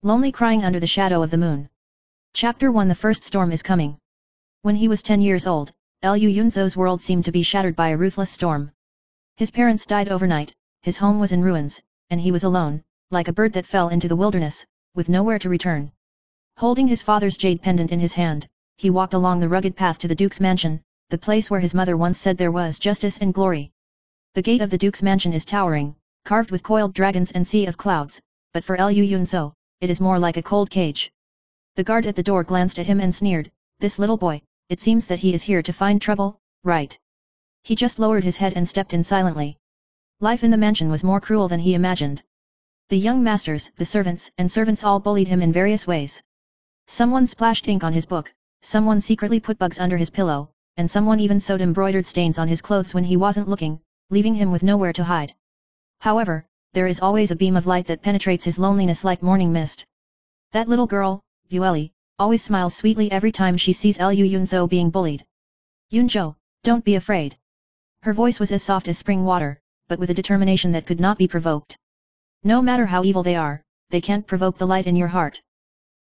Lonely crying under the shadow of the moon. Chapter 1 The first storm is coming. When he was 10 years old, Liu Yunzou's world seemed to be shattered by a ruthless storm. His parents died overnight, his home was in ruins, and he was alone, like a bird that fell into the wilderness, with nowhere to return. Holding his father's jade pendant in his hand, he walked along the rugged path to the Duke's mansion, the place where his mother once said there was justice and glory. The gate of the Duke's mansion is towering, carved with coiled dragons and sea of clouds, but for Liu Yunzou, it is more like a cold cage. The guard at the door glanced at him and sneered, "This little boy, it seems that he is here to find trouble, right?" He just lowered his head and stepped in silently. Life in the mansion was more cruel than he imagined. The young masters, the servants, and servants all bullied him in various ways. Someone splashed ink on his book, someone secretly put bugs under his pillow, and someone even sewed embroidered stains on his clothes when he wasn't looking, leaving him with nowhere to hide. However, there is always a beam of light that penetrates his loneliness like morning mist. That little girl, Yueli, always smiles sweetly every time she sees Liu Yunzou being bullied. "Yunzhou, don't be afraid." Her voice was as soft as spring water, but with a determination that could not be provoked. "No matter how evil they are, they can't provoke the light in your heart."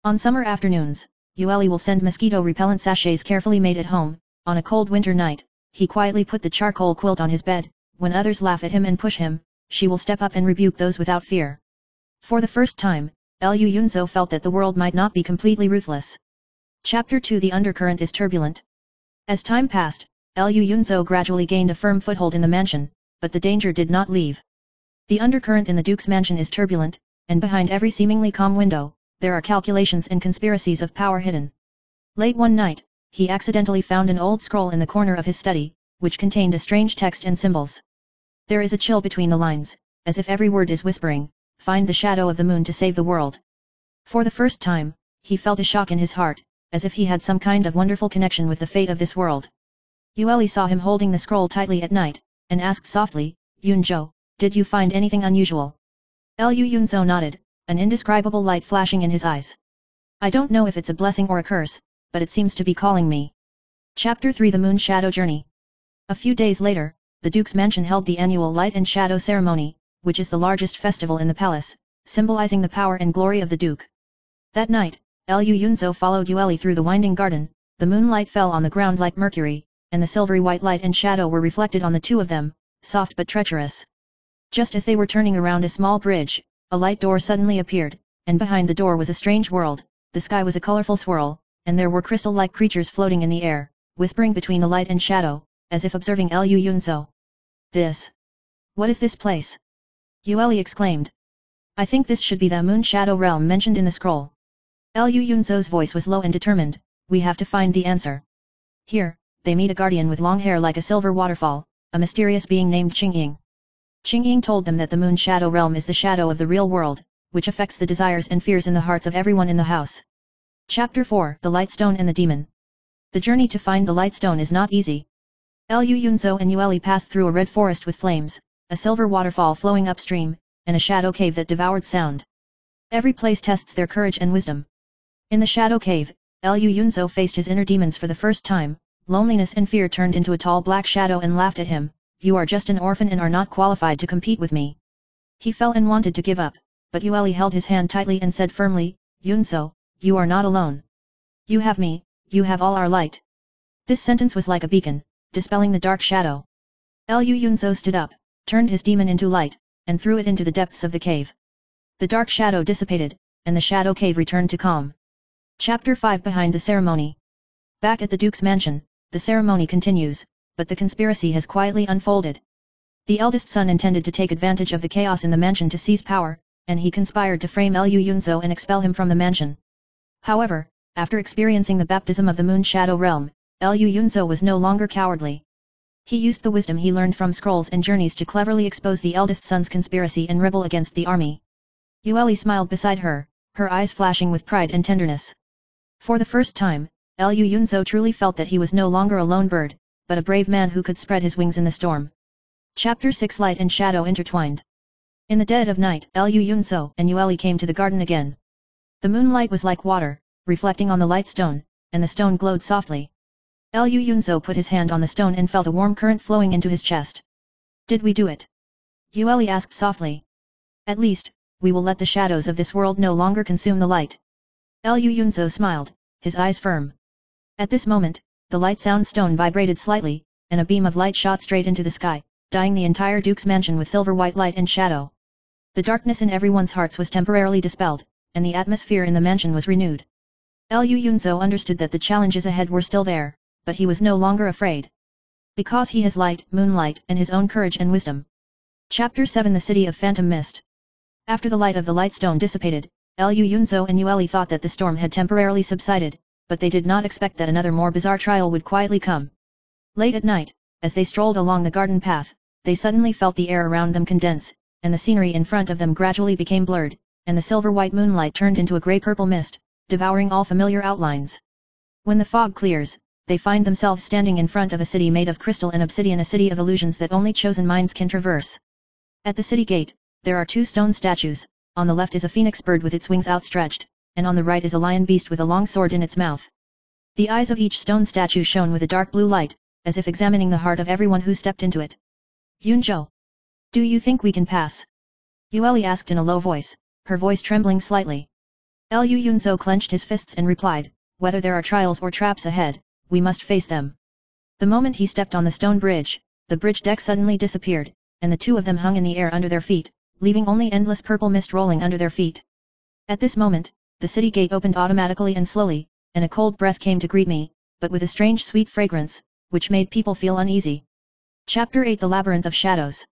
On summer afternoons, Yueli will send mosquito-repellent sachets carefully made at home. On a cold winter night, he quietly put the charcoal quilt on his bed. When others laugh at him and push him, she will step up and rebuke those without fear. For the first time, Liu Yunzou felt that the world might not be completely ruthless. Chapter 2 The undercurrent is turbulent. As time passed, Liu Yunzou gradually gained a firm foothold in the mansion, but the danger did not leave. The undercurrent in the Duke's mansion is turbulent, and behind every seemingly calm window, there are calculations and conspiracies of power hidden. Late one night, he accidentally found an old scroll in the corner of his study, which contained a strange text and symbols. There is a chill between the lines, as if every word is whispering, "Find the shadow of the moon to save the world." For the first time, he felt a shock in his heart, as if he had some kind of wonderful connection with the fate of this world. Yueli saw him holding the scroll tightly at night, and asked softly, "Yunzhou, did you find anything unusual?" Liu Yunzou nodded, an indescribable light flashing in his eyes. "I don't know if it's a blessing or a curse, but it seems to be calling me." Chapter 3 The Moon Shadow Journey. A few days later, the Duke's mansion held the annual Light and Shadow Ceremony, which is the largest festival in the palace, symbolizing the power and glory of the Duke. That night, Liu Yunzou followed Yueli through the winding garden. The moonlight fell on the ground like mercury, and the silvery white light and shadow were reflected on the two of them, soft but treacherous. Just as they were turning around a small bridge, a light door suddenly appeared, and behind the door was a strange world. The sky was a colorful swirl, and there were crystal-like creatures floating in the air, whispering between the light and shadow, as if observing Liu Yunzou. What is this place?" Yueli exclaimed. "I think this should be the Moon Shadow Realm mentioned in the scroll." Liu Yunzou's voice was low and determined. "We have to find the answer." Here, they meet a guardian with long hair like a silver waterfall, a mysterious being named Qingying. Qingying told them that the Moon Shadow Realm is the shadow of the real world, which affects the desires and fears in the hearts of everyone in the house. Chapter 4 The Lightstone and the Demon. The journey to find the Lightstone is not easy. Liu Yunzou and Yueli passed through a red forest with flames, a silver waterfall flowing upstream, and a shadow cave that devoured sound. Every place tests their courage and wisdom. In the shadow cave, Liu Yunzou faced his inner demons for the first time. Loneliness and fear turned into a tall black shadow and laughed at him. "You are just an orphan and are not qualified to compete with me." He fell and wanted to give up, but Yueli held his hand tightly and said firmly, "Yunzou, you are not alone. You have me, you have all our light." This sentence was like a beacon, dispelling the dark shadow. Liu Yunzou stood up, turned his demon into light, and threw it into the depths of the cave. The dark shadow dissipated, and the shadow cave returned to calm. Chapter 5 Behind the Ceremony. Back at the Duke's mansion, the ceremony continues, but the conspiracy has quietly unfolded. The eldest son intended to take advantage of the chaos in the mansion to seize power, and he conspired to frame Liu Yunzou and expel him from the mansion. However, after experiencing the baptism of the Moon Shadow Realm, Liu Yunzou was no longer cowardly. He used the wisdom he learned from scrolls and journeys to cleverly expose the eldest son's conspiracy and rebel against the army. Yueli smiled beside her, her eyes flashing with pride and tenderness. For the first time, Liu Yunzou truly felt that he was no longer a lone bird, but a brave man who could spread his wings in the storm. Chapter 6 Light and Shadow Intertwined. In the dead of night, Liu Yunzou and Yueli came to the garden again. The moonlight was like water, reflecting on the light stone, and the stone glowed softly. Liu Yunzou put his hand on the stone and felt a warm current flowing into his chest. "Did we do it?" Yueli asked softly. "At least, we will let the shadows of this world no longer consume the light. Liu Yunzhou smiled, his eyes firm. At this moment, the light sound stone vibrated slightly, and a beam of light shot straight into the sky, dyeing the entire Duke's mansion with silver-white light and shadow. The darkness in everyone's hearts was temporarily dispelled, and the atmosphere in the mansion was renewed. Liu Yunzhou understood that the challenges ahead were still there, but he was no longer afraid. Because he has light, moonlight, and his own courage and wisdom. Chapter 7 The City of Phantom Mist. After the light of the light stone dissipated, Liu Yunzhou and Yueli thought that the storm had temporarily subsided, but they did not expect that another more bizarre trial would quietly come. Late at night, as they strolled along the garden path, they suddenly felt the air around them condense, and the scenery in front of them gradually became blurred, and the silver-white moonlight turned into a grey-purple mist, devouring all familiar outlines. When the fog clears, they find themselves standing in front of a city made of crystal and obsidian, a city of illusions that only chosen minds can traverse. At the city gate, there are 2 stone statues. On the left is a phoenix bird with its wings outstretched, and on the right is a lion beast with a long sword in its mouth. The eyes of each stone statue shone with a dark blue light, as if examining the heart of everyone who stepped into it. Yunzhou, do you think we can pass? Yueli asked in a low voice, her voice trembling slightly. Liu Yunzhou clenched his fists and replied, whether there are trials or traps ahead, we must face them. The moment he stepped on the stone bridge, the bridge deck suddenly disappeared, and the 2 of them hung in the air under their feet, leaving only endless purple mist rolling under their feet. At this moment, the city gate opened automatically and slowly, and a cold breath came to greet me, but with a strange sweet fragrance, which made people feel uneasy. Chapter 8 The Labyrinth of Shadows.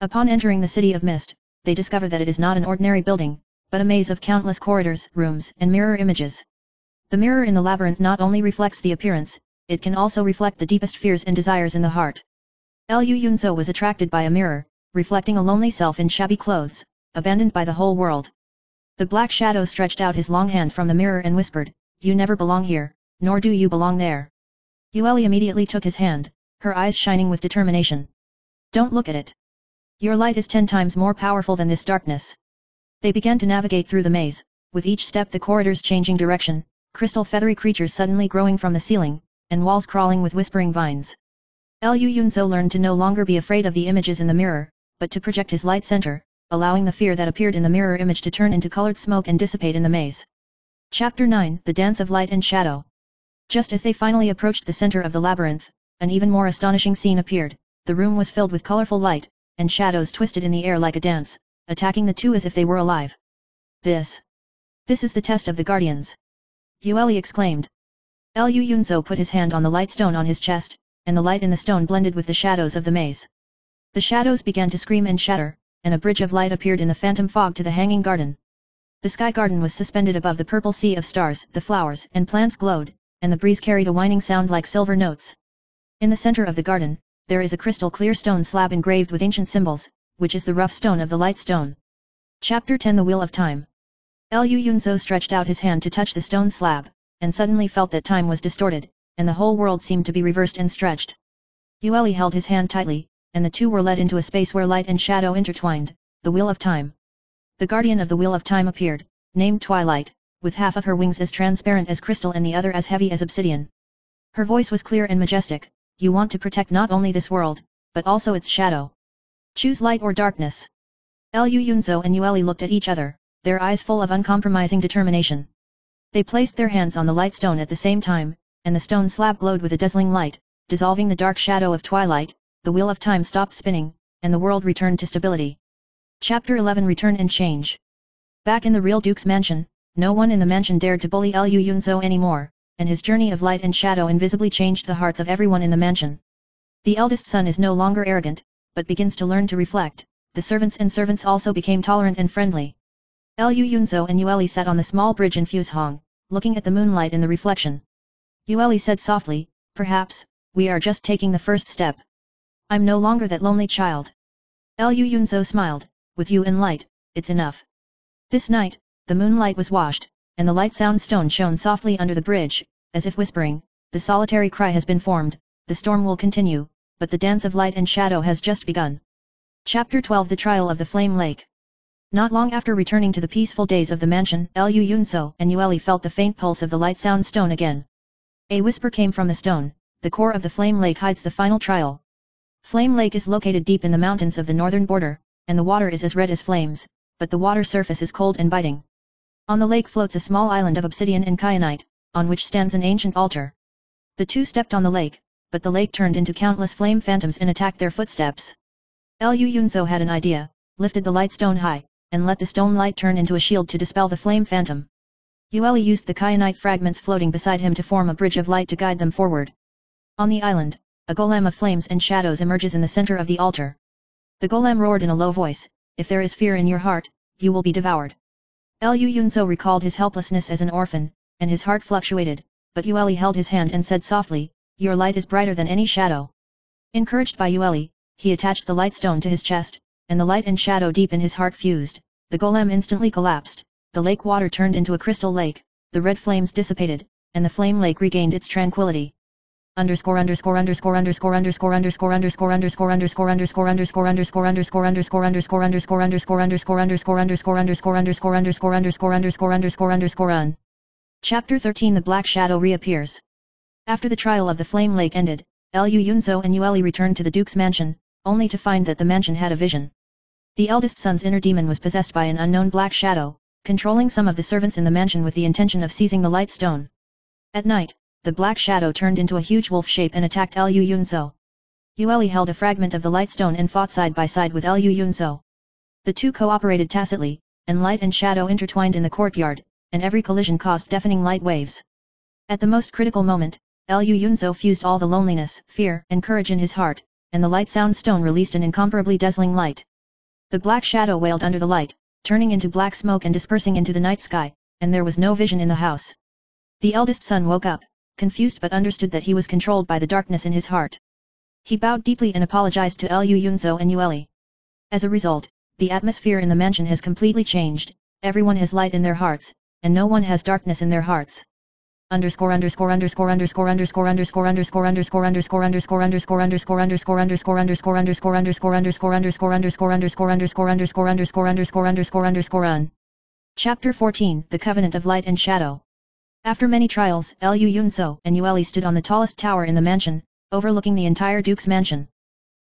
Upon entering the City of Mist, they discover that it is not an ordinary building, but a maze of countless corridors, rooms, and mirror images. The mirror in the labyrinth not only reflects the appearance, it can also reflect the deepest fears and desires in the heart. Liu Yunzhou was attracted by a mirror, reflecting a lonely self in shabby clothes, abandoned by the whole world. The black shadow stretched out his long hand from the mirror and whispered, "You never belong here, nor do you belong there." Yueli immediately took his hand, her eyes shining with determination. "Don't look at it. Your light is 10 times more powerful than this darkness." They began to navigate through the maze, with each step the corridors changing direction, crystal feathery creatures suddenly growing from the ceiling, and walls crawling with whispering vines. Liu Yunzhou learned to no longer be afraid of the images in the mirror, but to project his light center, allowing the fear that appeared in the mirror image to turn into colored smoke and dissipate in the maze. Chapter 9 The Dance of Light and Shadow. Just as they finally approached the center of the labyrinth, an even more astonishing scene appeared. The room was filled with colorful light, and shadows twisted in the air like a dance, attacking the 2 as if they were alive. This is the test of the guardians," Yueli exclaimed. Liu Yunzhou put his hand on the light stone on his chest, and the light in the stone blended with the shadows of the maze. The shadows began to scream and shatter, and a bridge of light appeared in the phantom fog to the hanging garden. The sky garden was suspended above the purple sea of stars, the flowers and plants glowed, and the breeze carried a whining sound like silver notes. In the center of the garden, there is a crystal-clear stone slab engraved with ancient symbols, which is the rough stone of the light stone. Chapter 10 The Wheel of Time. Liu Yunzhou stretched out his hand to touch the stone slab, and suddenly felt that time was distorted, and the whole world seemed to be reversed and stretched. Yueli held his hand tightly, and the 2 were led into a space where light and shadow intertwined, the Wheel of Time. The guardian of the Wheel of Time appeared, named Twilight, with half of her wings as transparent as crystal and the other as heavy as obsidian. Her voice was clear and majestic. "You want to protect not only this world, but also its shadow. Choose light or darkness." Liu Yunzhou and Yueli looked at each other, their eyes full of uncompromising determination. They placed their hands on the light stone at the same time, and the stone slab glowed with a dazzling light, dissolving the dark shadow of twilight. The Wheel of Time stopped spinning, and the world returned to stability. Chapter 11 Return and Change. Back in the real Duke's mansion, no one in the mansion dared to bully Liu Yunzhou anymore, and his journey of light and shadow invisibly changed the hearts of everyone in the mansion. The eldest son is no longer arrogant, but begins to learn to reflect. The servants also became tolerant and friendly. Liu Yunzhou and Yueli sat on the small bridge in Fuzhong, looking at the moonlight in the reflection. Yueli said softly, "Perhaps, we are just taking the first step. I'm no longer that lonely child." Liu Yunzhou smiled, "With you and light, it's enough." This night, the moonlight was washed, and the light sound stone shone softly under the bridge, as if whispering, "The solitary cry has been formed, the storm will continue, but the dance of light and shadow has just begun." Chapter 12 The Trial of the Flame Lake. Not long after returning to the peaceful days of the mansion, Liu Yunzhou and Yueli felt the faint pulse of the light sound stone again. A whisper came from the stone, "The core of the Flame Lake hides the final trial." Flame Lake is located deep in the mountains of the northern border, and the water is as red as flames, but the water surface is cold and biting. On the lake floats a small island of obsidian and kyanite, on which stands an ancient altar. The two stepped on the lake, but the lake turned into countless flame phantoms and attacked their footsteps. Liu Yunzhou had an idea, lifted the light stone high, and let the stone light turn into a shield to dispel the flame phantom. Yueli used the kyanite fragments floating beside him to form a bridge of light to guide them forward. On the island, a golem of flames and shadows emerges in the center of the altar. The golem roared in a low voice, "If there is fear in your heart, you will be devoured." Liu Yunzhou recalled his helplessness as an orphan, and his heart fluctuated, but Yueli held his hand and said softly, "Your light is brighter than any shadow." Encouraged by Yueli, he attached the light stone to his chest, and the light and shadow deep in his heart fused. The golem instantly collapsed, the lake water turned into a crystal lake, the red flames dissipated, and the flame lake regained its tranquility. Chapter 13 The Black Shadow reappears. After the trial of the flame lake ended, Liu Yunzhou and Yueli returned to the duke's mansion, only to find that the mansion had a vision. The eldest son's inner demon was possessed by an unknown black shadow, controlling some of the servants in the mansion with the intention of seizing the light stone. At night, the black shadow turned into a huge wolf shape and attacked Liu Yunzhou. Yueli held a fragment of the light stone and fought side by side with Liu Yunzhou. The two cooperated tacitly, and light and shadow intertwined in the courtyard, and every collision caused deafening light waves. At the most critical moment, Liu Yunzhou fused all the loneliness, fear, and courage in his heart, and the light sound stone released an incomparably dazzling light. The black shadow wailed under the light, turning into black smoke and dispersing into the night sky, and there was no vision in the house. The eldest son woke up, confused but understood that he was controlled by the darkness in his heart. He bowed deeply and apologized to Liu Yunzhou and Yueli. As a result, the atmosphere in the mansion has completely changed, everyone has light in their hearts, and no one has darkness in their hearts. Chapter 14 The Covenant of Light and Shadow. After many trials, Liu Yunzhou and Yueli stood on the tallest tower in the mansion, overlooking the entire duke's mansion.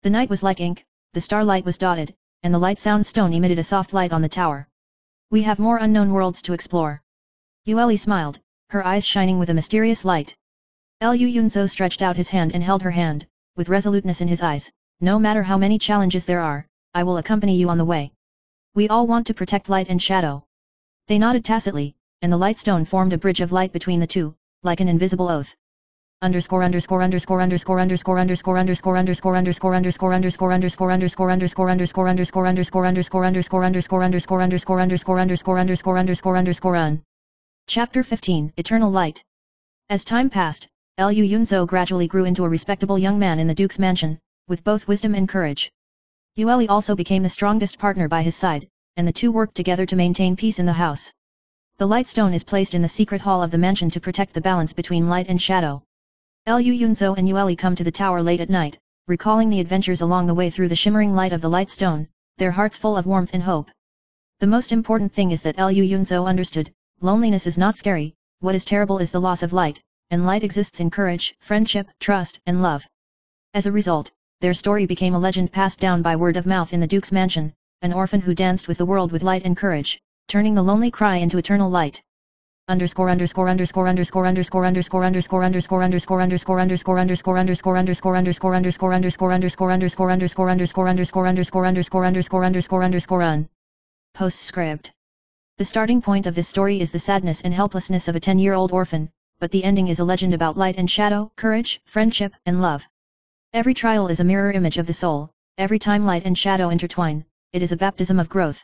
The night was like ink, the starlight was dotted, and the light sound stone emitted a soft light on the tower. We have more unknown worlds to explore. Yueli smiled, her eyes shining with a mysterious light. Liu Yunzhou stretched out his hand and held her hand, with resoluteness in his eyes. No matter how many challenges there are, I will accompany you on the way. We all want to protect light and shadow. They nodded tacitly, and the light stone formed a bridge of light between the two, like an invisible oath. Chapter 15 Eternal Light. As time passed, Liu Yunzhou gradually grew into a respectable young man in the duke's mansion, with both wisdom and courage. Yueli also became the strongest partner by his side, and the two worked together to maintain peace in the house. The light stone is placed in the secret hall of the mansion to protect the balance between light and shadow. Liu Yunzhou and Yueli come to the tower late at night, recalling the adventures along the way through the shimmering light of the light stone, their hearts full of warmth and hope. The most important thing is that Liu Yunzhou understood, loneliness is not scary, what is terrible is the loss of light, and light exists in courage, friendship, trust, and love. As a result, their story became a legend passed down by word of mouth in the duke's mansion, an orphan who danced with the world with light and courage, turning the lonely cry into eternal light. Postscript. The starting point of this story is the sadness and helplessness of a 10-year-old orphan, but the ending is a legend about light and shadow, courage, friendship, and love. Every trial is a mirror image of the soul, every time light and shadow intertwine, it is a baptism of growth.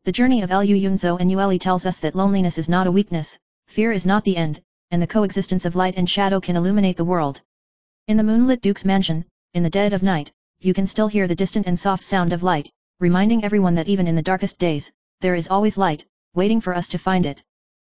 The journey of Liu Yunzhou and Yueli tells us that loneliness is not a weakness, fear is not the end, and the coexistence of light and shadow can illuminate the world. In the moonlit duke's mansion, in the dead of night, you can still hear the distant and soft sound of light, reminding everyone that even in the darkest days, there is always light, waiting for us to find it.